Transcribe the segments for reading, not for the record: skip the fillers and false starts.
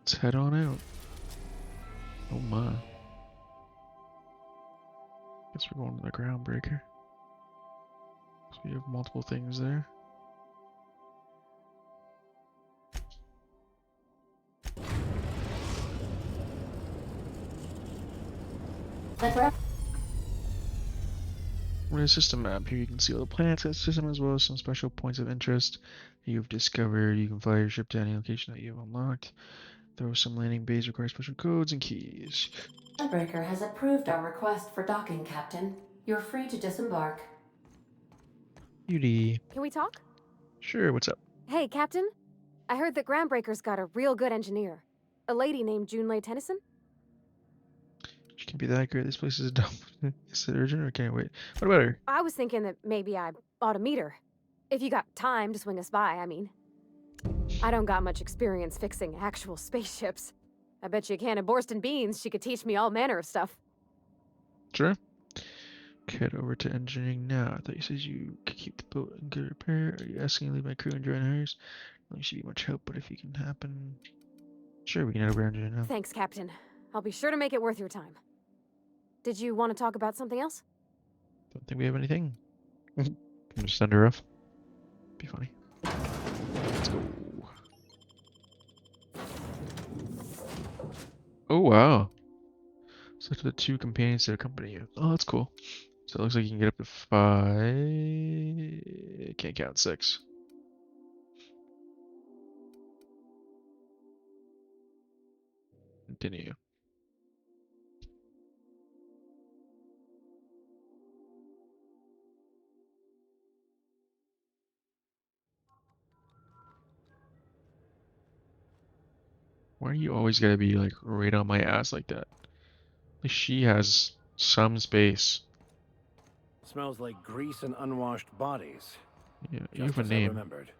Let's head on out. Oh my. Guess we're going to the Groundbreaker. So we have multiple things there. We're in a system map. Here you can see all the planets in the system as well as some special points of interest you've discovered. You can fly your ship to any location that you've unlocked. There are some landing bays require special codes and keys. Groundbreaker has approved our request for docking, Captain. You're free to disembark. Beauty. Can we talk? Sure, what's up? Hey, Captain. I heard that Groundbreaker's got a real good engineer. A lady named Junlei Tennyson? She can be that great. This place is dumb. Is it urgent or can I wait? What about her? I was thinking that maybe I ought to meet her. If you got time to swing us by, I mean. I don't got much experience fixing actual spaceships. I bet you a can of Borston beans she could teach me all manner of stuff. Sure. Head over to engineering now. I thought you said you could keep the boat in good repair. Are you asking to leave my crew and join hers? I don't think should be much help, but if you can happen... Sure, we can head over to engineering now. Thanks, Captain. I'll be sure to make it worth your time. Did you want to talk about something else? Don't think we have anything. I'm just send her off. Be funny. Let's go. Oh wow. Select the 2 companions to accompany you. Oh, that's cool. So it looks like you can get up to 5. Can't count 6. Continue. Why are you always gotta be like right on my ass like that? At least she has some space. Smells like grease and unwashed bodies. Yeah, you Just have a as I name. remembered.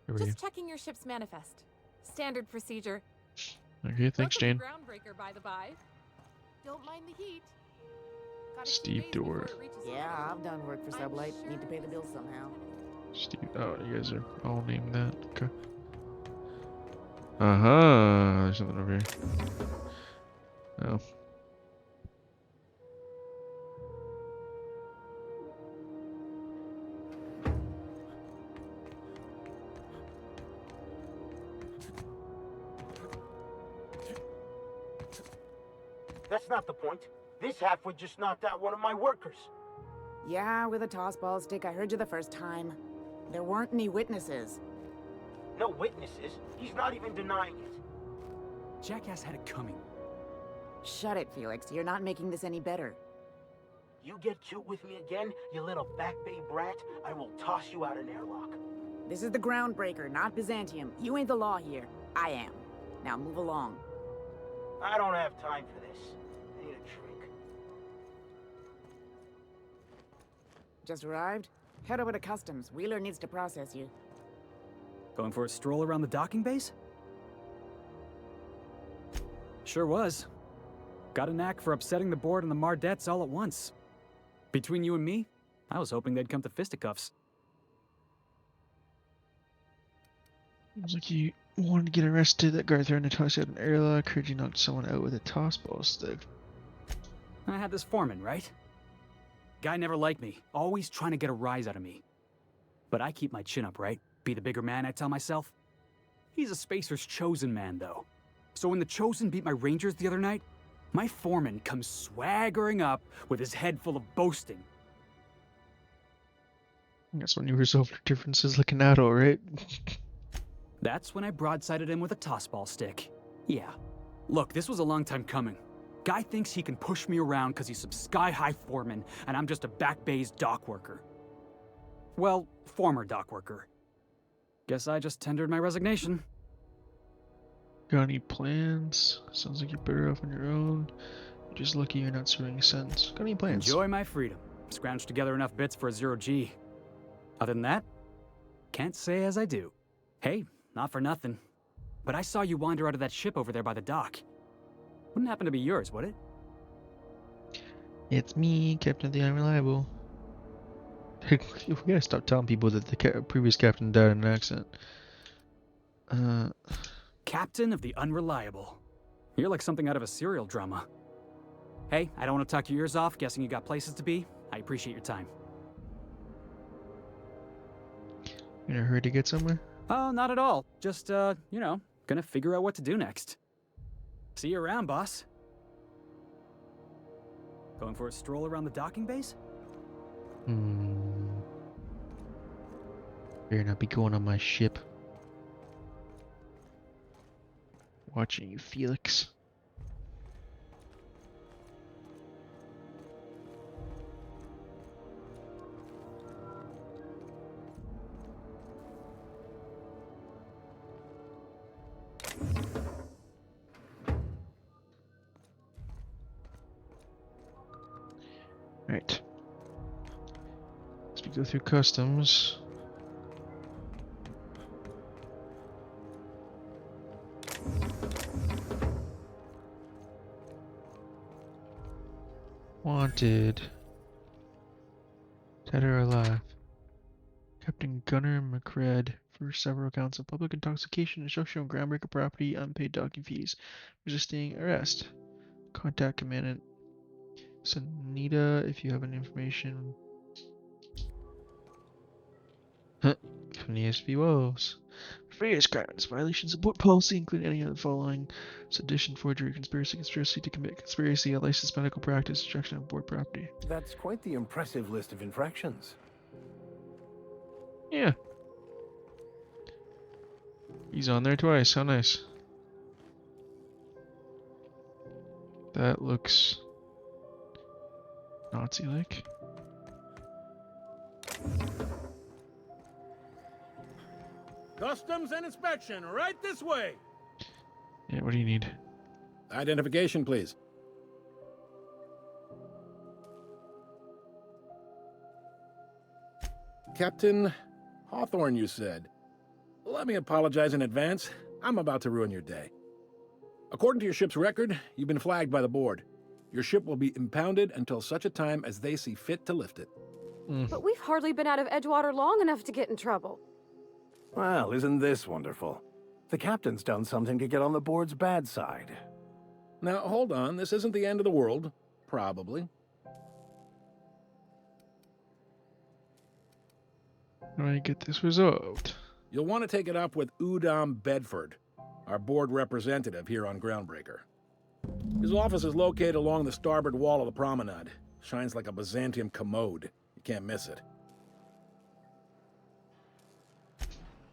Who are you? Just checking your ship's manifest. Standard procedure. Okay, thanks, Jane. Welcome to Groundbreaker, by the by. Don't mind the heat. Got a few Steve days before Dorr. it reaches Yeah, Leonard. I've done work for I'm Sublight. sure Need to pay the bills somehow. Steve. Oh, you guys are all named that. Okay. Uh-huh. There's something over here. Oh. That's not the point. This halfwit just knocked out one of my workers. Yeah, with a tossball stick. I heard you the first time. There weren't any witnesses. No witnesses. He's not even denying it. Jackass had it coming. Shut it, Felix. You're not making this any better. You get cute with me again, you little back bay brat, I will toss you out an airlock. This is the Groundbreaker, not Byzantium. You ain't the law here. I am. Now move along. I don't have time for this. I need a drink. Just arrived? Head over to Customs. Wheeler needs to process you. Going for a stroll around the docking base? Sure was. Got a knack for upsetting the board and the Mardettes all at once. Between you and me, I was hoping they'd come to fisticuffs. Looks like you wanted to get arrested. That guard threatened to toss you out an airlock. Heard you knocked someone out with a tossball stick. I had this foreman, right? Guy never liked me, always trying to get a rise out of me. But I keep my chin up, right? Be the bigger man, I tell myself. He's a Spacer's chosen man, though. So when the Chosen beat my Rangers the other night, my foreman comes swaggering up with his head full of boasting. That's when you resolved your differences like an adult, right? That's when I broadsided him with a tossball stick. Yeah. Look, this was a long time coming. Guy thinks he can push me around because he's some sky-high foreman, and I'm just a back bay's dock worker. Well, former dock worker. Guess I just tendered my resignation. Got any plans? Sounds like you're better off on your own. You're just lucky you're not serving a sentence. Got any plans? Enjoy my freedom. Scrounged together enough bits for a 0G. Other than that, can't say as I do. Hey, not for nothing, but I saw you wander out of that ship over there by the dock. Wouldn't happen to be yours, would it? It's me, Captain of the Unreliable. We gotta stop telling people that the previous captain died in an accident. Captain of the Unreliable. You're like something out of a serial drama. Hey, I don't want to talk your ears off, guessing you got places to be. I appreciate your time. In a hurry to get somewhere? Oh, not at all. Just, you know, gonna figure out what to do next. See you around, boss. Going for a stroll around the docking base? Better not be going on my ship. Watching you, Felix. Right. As we go through customs. Wanted. Dead or alive. Captain Gunnar McCred for several counts of public intoxication, destruction of Groundbreaker property, unpaid docking fees, resisting arrest. Contact Commandant Sunita if you have any information. From the SV Wolves. Various crimes, violations of port policy, including any of the following: sedition, forgery, conspiracy to commit conspiracy, unlicensed medical practice, destruction of board property. That's quite the impressive list of infractions. Yeah. He's on there twice. How nice. That looks Nazi-like. Customs and inspection, right this way. Yeah, what do you need? Identification, please. Captain Hawthorne, you said. Let me apologize in advance. I'm about to ruin your day. According to your ship's record, you've been flagged by the board. Your ship will be impounded until such a time as they see fit to lift it. But we've hardly been out of Edgewater long enough to get in trouble. Well, isn't this wonderful? The captain's done something to get on the board's bad side. Now, hold on. This isn't the end of the world. Probably. How do I get this resolved? You'll want to take it up with Udom Bedford, our board representative here on Groundbreaker. His office is located along the starboard wall of the promenade. Shines like a Byzantium commode. You can't miss it.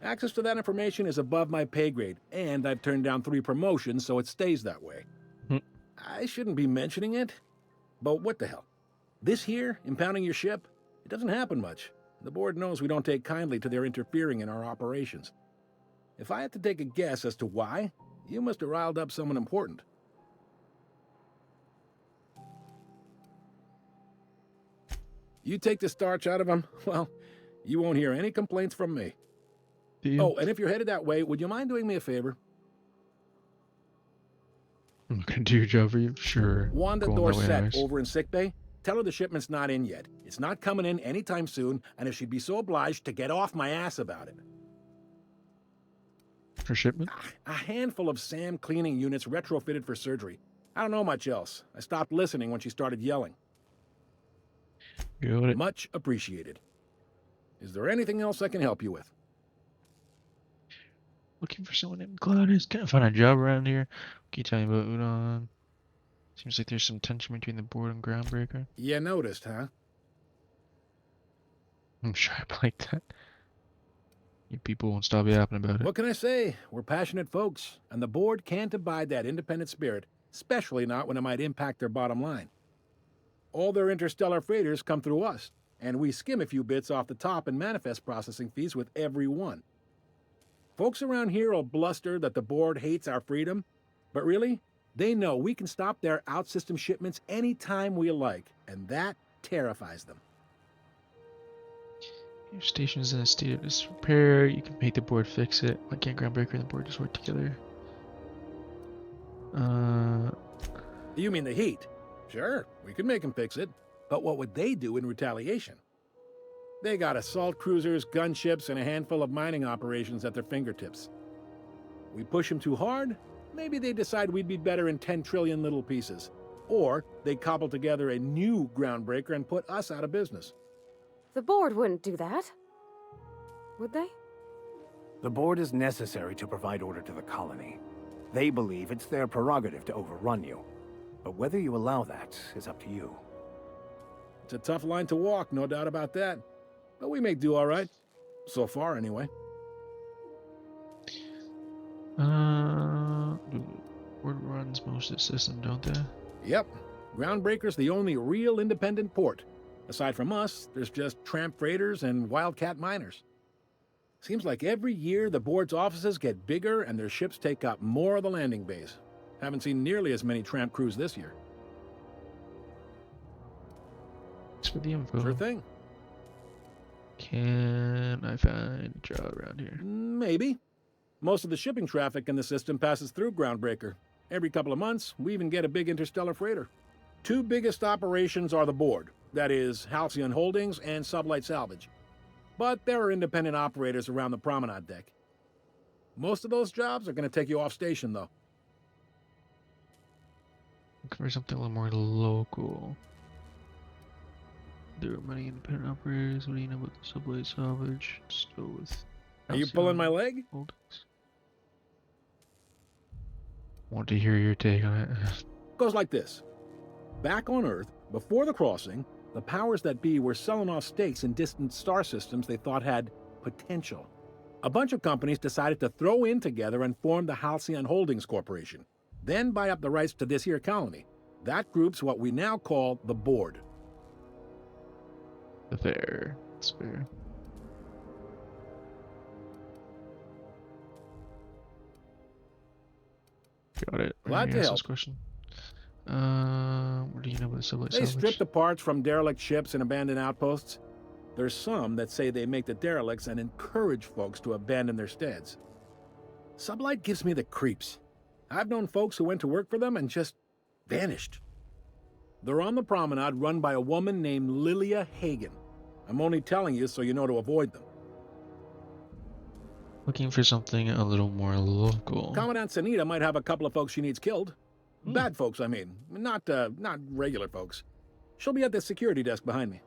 Access to that information is above my pay grade, and I've turned down 3 promotions, so it stays that way. I shouldn't be mentioning it, but what the hell? This here, impounding your ship, it doesn't happen much. The board knows we don't take kindly to their interfering in our operations. If I had to take a guess as to why, you must have riled up someone important. You take the starch out of them, well, you won't hear any complaints from me. Oh, and if you're headed that way, would you mind doing me a favor? I'm gonna do your job for you? Sure. Wanda Go on my way Dorset anyways. over in sickbay. Tell her the shipment's not in yet. It's not coming in anytime soon, and if she'd be so obliged to get off my ass about it. For shipment? A handful of SAM cleaning units retrofitted for surgery. I don't know much else. I stopped listening when she started yelling. Got it. Much appreciated. Is there anything else I can help you with? Looking for someone named Gladys. Can't find a job around here. Can you tell me about Udon? Seems like there's some tension between the board and Groundbreaker. You noticed, huh? I'm sure I like that. You people won't stop yapping about it. What can I say? We're passionate folks, and the board can't abide that independent spirit, especially not when it might impact their bottom line. All their interstellar freighters come through us, and we skim a few bits off the top in manifest processing fees with every one. Folks around here will bluster that the board hates our freedom, but really, they know we can stop their out-system shipments anytime we like, and that terrifies them. Your station's in a state of disrepair. You can make the board fix it. Why can't Groundbreaker and the board just work together? You mean the heat? Sure, we could make them fix it, but what would they do in retaliation? They got assault cruisers, gunships, and a handful of mining operations at their fingertips. We push them too hard, maybe they decide we'd be better in 10 trillion little pieces. Or they cobble together a new Groundbreaker and put us out of business. The board wouldn't do that. Would they? The board is necessary to provide order to the colony. They believe it's their prerogative to overrun you. But whether you allow that is up to you. It's a tough line to walk, no doubt about that. But we make do all right. So far, anyway. Board runs most of the system, don't they? Yep. Groundbreaker's the only real independent port. Aside from us, there's just tramp freighters and wildcat miners. Seems like every year the board's offices get bigger and their ships take up more of the landing base. Haven't seen nearly as many tramp crews this year. Thanks for the info. Sure thing. Can I find a job around here? Maybe. Most of the shipping traffic in the system passes through Groundbreaker. Every couple of months, we even get a big interstellar freighter. Two biggest operations are the board. That is, Halcyon Holdings and Sublight Salvage. But there are independent operators around the promenade deck. Most of those jobs are going to take you off station, though. Looking for something a little more local. There are many independent operators. What do you know about the Sublight Salvage? Still with. Are you pulling my leg? Holdings. Want to hear your take on it. Goes like this. Back on Earth, before the crossing, the powers that be were selling off stakes in distant star systems they thought had potential. A bunch of companies decided to throw in together and form the Halcyon Holdings Corporation, then buy up the rights to this here colony. That group's what we now call the board. Fair. It's fair. Got it. Glad to help. This question. What do you know about the Sublight They Salvage? strip the parts from derelict ships and abandoned outposts. There's some that say they make the derelicts and encourage folks to abandon their steads. Sublight gives me the creeps. I've known folks who went to work for them and just vanished. They're on the promenade run by a woman named Lilia Hagen. I'm only telling you so you know to avoid them. Looking for something a little more local. Commandant Sanita might have a couple of folks she needs killed. Bad folks, I mean. Not regular folks. She'll be at the security desk behind me.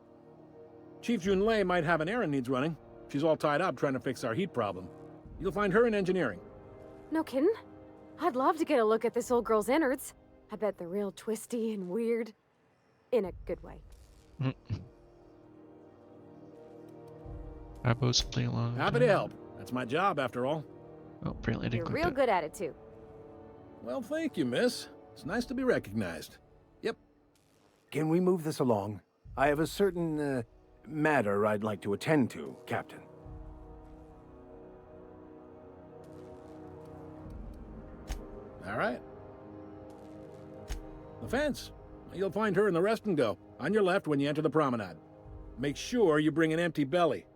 Chief Junlei might have an errand needs running. She's all tied up trying to fix our heat problem. You'll find her in engineering. No kidding? I'd love to get a look at this old girl's innards. I bet they're real twisty and weird. In a good way. How about something along? Happy to help. That's my job, after all. Oh, apparently I didn't You're click real that. good at it, too. Well, thank you, miss. It's nice to be recognized. Yep. Can we move this along? I have a certain, matter I'd like to attend to, Captain. All right. The fence. You'll find her in the rest and go, on your left when you enter the promenade. Make sure you bring an empty belly.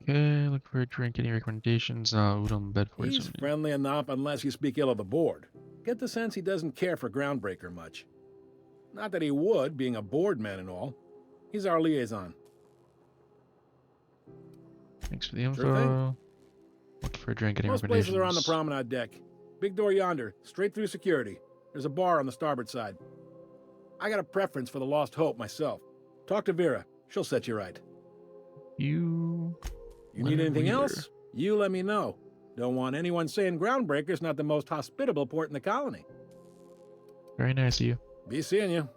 Okay, look for a drink. Any recommendations? Udon Bedford. He's friendly enough unless you speak ill of the board. Get the sense he doesn't care for Groundbreaker much. Not that he would, being a board man and all. He's our liaison. Thanks for the info. Sure thing. Look for a drink. Any Most recommendations? places are on the promenade deck. Big door yonder, straight through security. There's a bar on the starboard side. I got a preference for the Lost Hope myself. Talk to Vera. She'll set you right. You need anything Leonard. else? You let me know. Don't want anyone saying Groundbreaker's not the most hospitable port in the colony. Very nice of you. Be seeing you.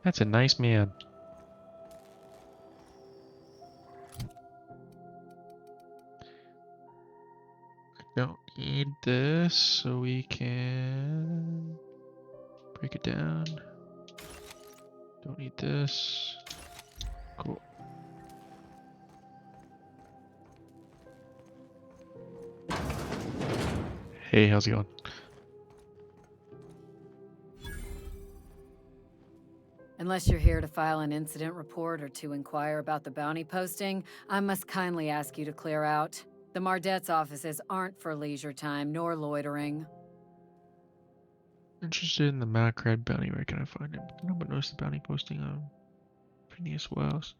That's a nice man. Don't need this, so we can break it down. Don't need this. Cool. Hey, how's it going? Unless you're here to file an incident report or to inquire about the bounty posting, I must kindly ask you to clear out. The Mardet's offices aren't for leisure time nor loitering. Interested in the Macrad bounty. Where can I find it? No one knows the bounty posting on Phineas Wells.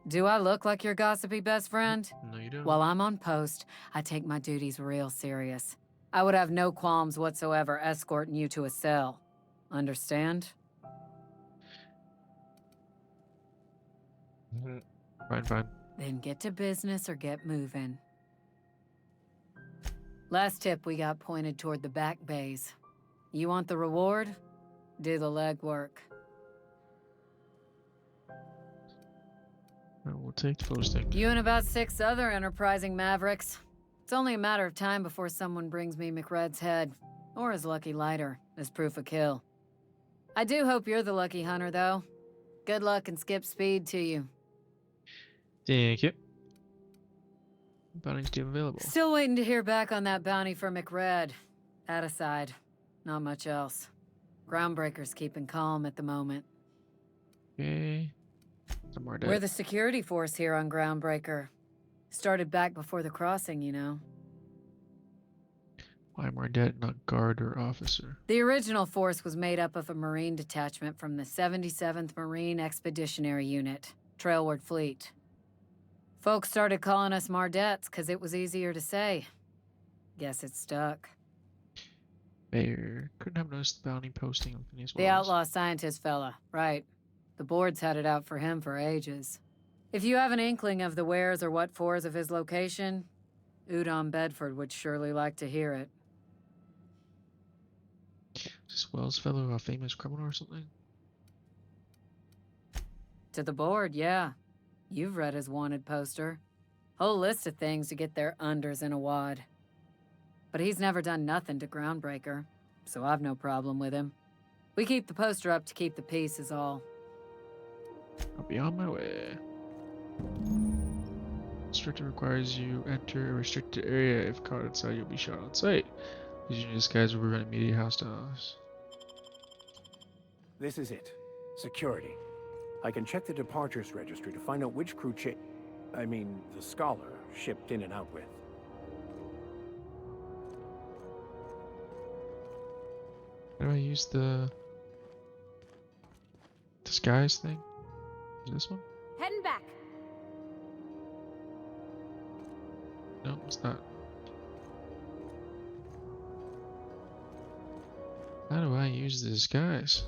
Do I look like your gossipy best friend? No, you don't. While I'm on post, I take my duties real serious. I would have no qualms whatsoever escorting you to a cell. Understand? Fine, fine. Then get to business or get moving. Last tip we got pointed toward the back bays. You want the reward? Do the legwork. We'll take the posting. You and about 6 other enterprising mavericks. It's only a matter of time before someone brings me McRed's head, or his lucky lighter, as proof of kill. I do hope you're the lucky hunter, though. Good luck and skip speed to you. Thank you. Bounty's still available. Still waiting to hear back on that bounty for McRed. That aside, not much else. Groundbreaker's keeping calm at the moment. Okay. Some more dead. We're the security force here on Groundbreaker. Started back before the crossing, you know. Why more dead, not guard or officer? The original force was made up of a Marine detachment from the 77th Marine Expeditionary Unit, Trailward Fleet. Folks started calling us Mardettes because it was easier to say. Guess it stuck. Bayer. Couldn't have noticed the bounty posting on these The walls. outlaw scientist fella, right. The board's had it out for him for ages. If you have an inkling of the wheres or what fors of his location, Udon Bedford would surely like to hear it. Is this Wells fellow a famous criminal or something? To the board, yeah. You've read his wanted poster. Whole list of things to get their unders in a wad. But he's never done nothing to Groundbreaker, so I've no problem with him. We keep the poster up to keep the peace is all. I'll be on my way. Restricted requires you enter a restricted area. If caught inside, you'll be shot on sight. Using disguise will prevent immediate hostiles. This is it. Security. I can check the departures registry to find out which crew the Scholar shipped in and out with. How do I use the disguise thing? Is this one? Heading back. No, it's not. How do I use the disguise?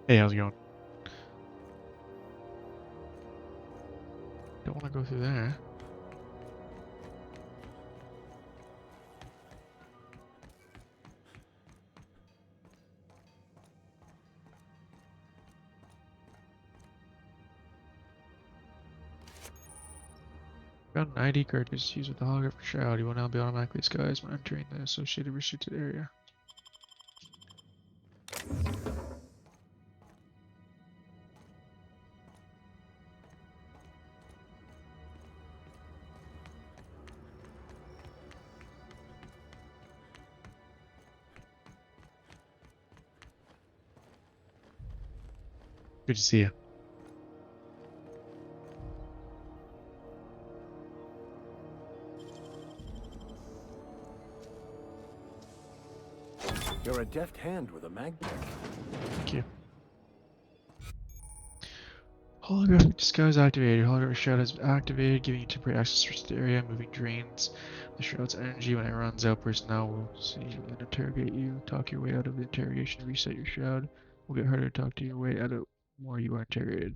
Hey, how's it going? Don't want to go through there. Found an ID card is used with the holographic shroud. You will now be automatically disguised when entering the associated restricted area. Good to see you. You're a deft hand with a mag pick. Thank you. Holographic disguise activated. Holographic shroud is activated, giving you temporary access to restricted area. Moving drains the shroud's energy. When it runs out, personnel will see you and interrogate you. Talk your way out of the interrogation. Reset your shroud. Will get harder to talk to your way out of more you are interrogated.